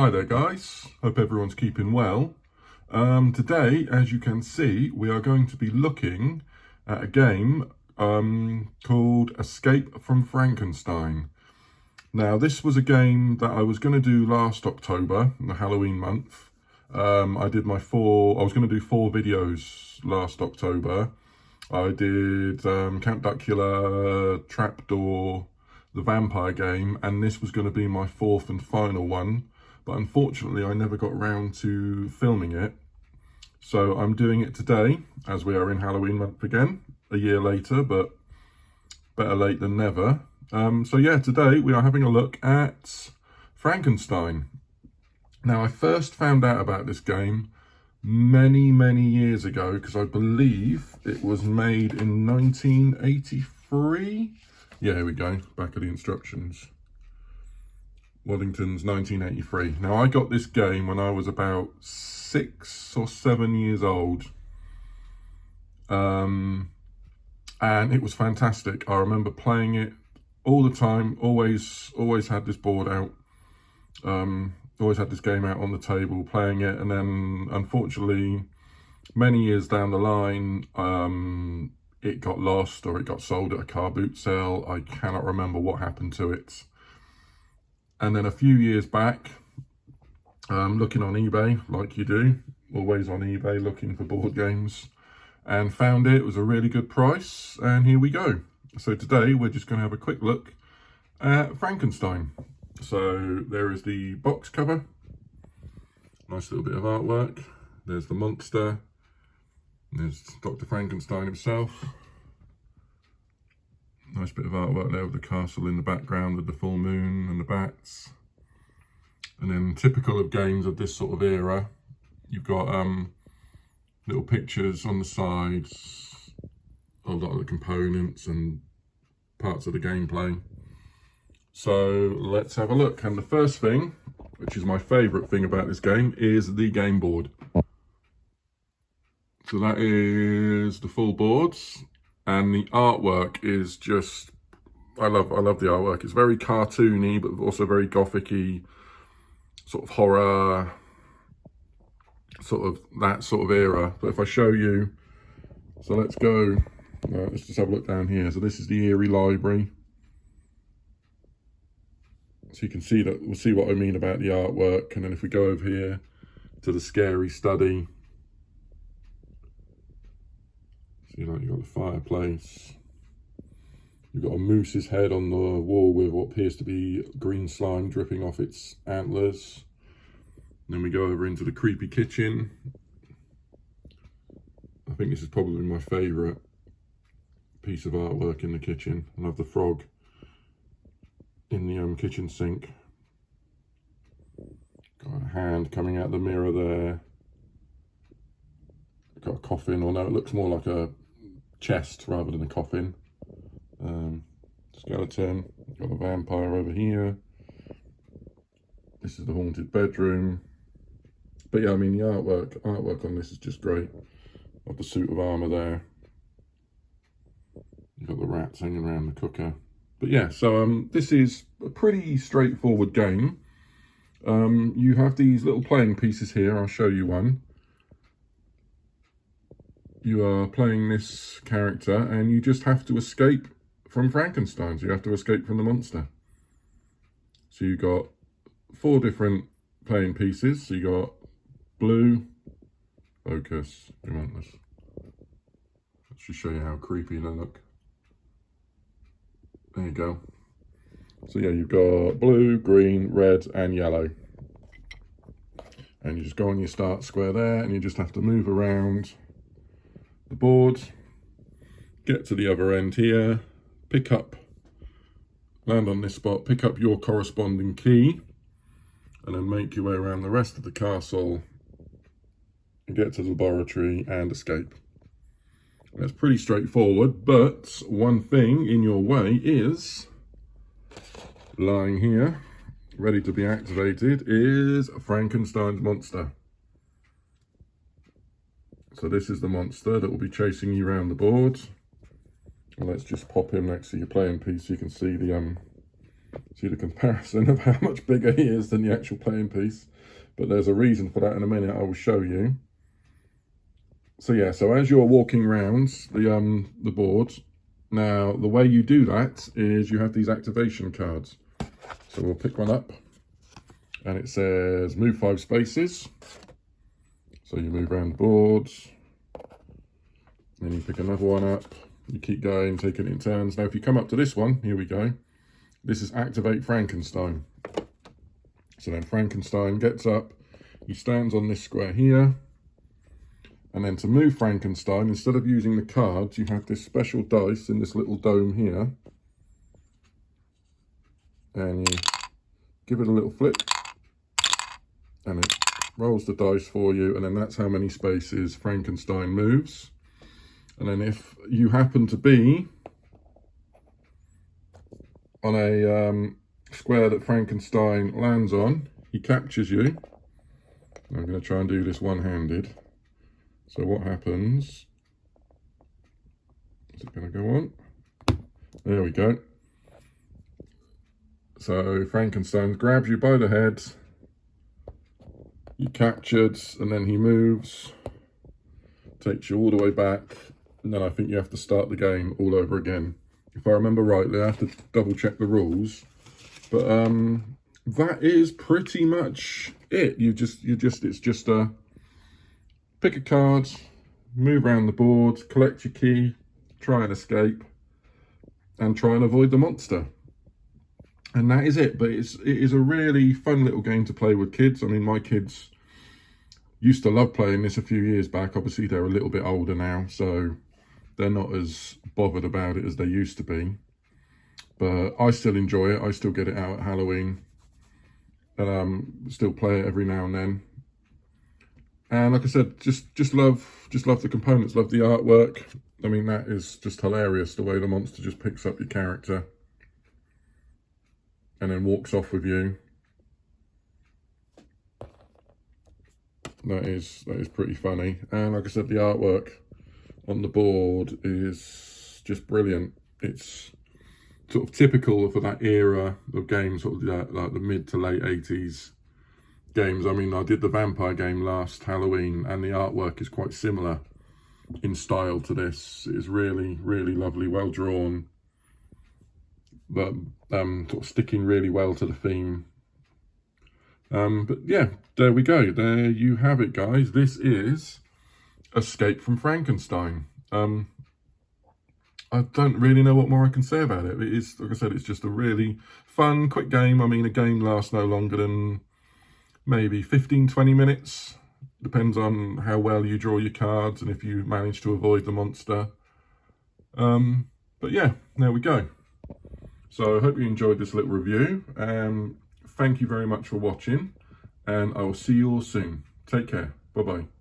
Hi there guys, hope everyone's keeping well. Today, as you can see, we are going to be looking at a game called Escape from Frankenstein. Now this was a game that I was going to do last October, in the Halloween month. I was going to do 4 videos last October. I did Count Duckula, Trapdoor, the vampire game, and this was going to be my 4th and final one. But unfortunately, I never got around to filming it. So I'm doing it today, as we are in Halloween month again, a year later, but better late than never. So yeah, today we are having a look at Frankenstein. Now, I first found out about this game many years ago, because I believe it was made in 1983. Yeah, here we go, back of the instructions. Wellington's 1983. Now, I got this game when I was about 6 or 7 years old. And it was fantastic. I remember playing it all the time, always had this board out. Always had this game out on the table, playing it. And then, unfortunately, many years down the line, it got lost or it got sold at a car boot sale. I cannot remember what happened to it. And then a few years back, looking on eBay, like you do, always on eBay looking for board games, and found it was a really good price, and here we go. So today we're just going to have a quick look at Frankenstein. So there is the box cover, nice little bit of artwork. There's the monster, there's Dr. Frankenstein himself. Nice bit of artwork there with the castle in the background with the full moon and the bats. And then, typical of games of this sort of era, you've got little pictures on the sides of a lot of the components and parts of the gameplay. So let's have a look. And the first thing, which is my favourite thing about this game, is the game board. So that is the full boards. And the artwork is just, I love the artwork. It's very cartoony, but also very gothic-y, sort of horror, sort of that sort of era. But if I show you, so let's go, let's just have a look down here. So this is the Eerie Library. So you can see that, we'll see what I mean about the artwork. And then if we go over here to the Scary Study, you've got the fireplace, you've got a moose's head on the wall with what appears to be green slime dripping off its antlers. And then we go over into the creepy kitchen. I think this is probably my favourite piece of artwork in the kitchen. I love the frog in the kitchen sink. Got a hand coming out the mirror there. Got a coffin, or no, it looks more like a chest rather than a coffin. Skeleton. Got a vampire over here. This is the haunted bedroom. But yeah, I mean, the artwork on this is just great. Got the suit of armour there. You've got the rats hanging around the cooker. But yeah, so this is a pretty straightforward game. You have these little playing pieces here. I'll show you one. You are playing this character and you just have to escape from Frankenstein. So you have to escape from the monster. So you got 4 different playing pieces. So you got blue, focus, we want this. Let's just show you how creepy they look. There you go. So yeah, you've got blue, green, red and yellow. And you just go on your start square there and you just have to move around the board, get to the other end here, pick up, land on this spot, pick up your corresponding key, and then make your way around the rest of the castle and get to the laboratory and escape. That's pretty straightforward, but one thing in your way is, lying here, ready to be activated, is Frankenstein's monster. So this is the monster that will be chasing you around the board. And let's just pop him next to your playing piece so you can see the See the comparison of how much bigger he is than the actual playing piece. But there's a reason for that in a minute. I will show you. So yeah, so as you're walking around the board, now the way you do that is you have these activation cards. So we'll pick one up, and it says move 5 spaces. So you move around the board, then you pick another one up. You keep going, taking it in turns. Now if you come up to this one, here we go. This is activate Frankenstein. So then Frankenstein gets up, he stands on this square here, and then to move Frankenstein, instead of using the cards, you have this special dice in this little dome here. And you give it a little flick, and it rolls the dice for you, and then that's how many spaces Frankenstein moves. And then if you happen to be on a square that Frankenstein lands on, he captures you. I'm going to try and do this one-handed. So what happens, is it going to go on? There we go. So Frankenstein grabs you by the head, you're captured, and then he moves, takes you all the way back, and then I think you have to start the game all over again. If I remember rightly, I have to double check the rules, but that is pretty much it. It's just a pick a card, move around the board, collect your key, try and escape, and try and avoid the monster. And that is it. But it is a really fun little game to play with kids. I mean, my kids used to love playing this a few years back. Obviously, they're a little bit older now, so they're not as bothered about it as they used to be. But I still enjoy it. I still get it out at Halloween. And still play it every now and then. And like I said, just love the components, love the artwork. I mean, that is just hilarious, the way the monster just picks up your character and then walks off with you. That is pretty funny. And like I said, the artwork on the board is just brilliant. It's sort of typical for that era of games, sort of like the mid to late 80s games. I mean, I did the vampire game last Halloween, and the artwork is quite similar in style to this. It is really, really lovely, well drawn, but sort of sticking really well to the theme. But yeah, there we go. There you have it, guys. This is Escape from Frankenstein. I don't really know what more I can say about it. It is, like I said, it's just a really fun, quick game. I mean, a game lasts no longer than maybe 15-20 minutes. Depends on how well you draw your cards and if you manage to avoid the monster. But yeah, there we go. So I hope you enjoyed this little review. Thank you very much for watching, and I will see you all soon. Take care. Bye-bye.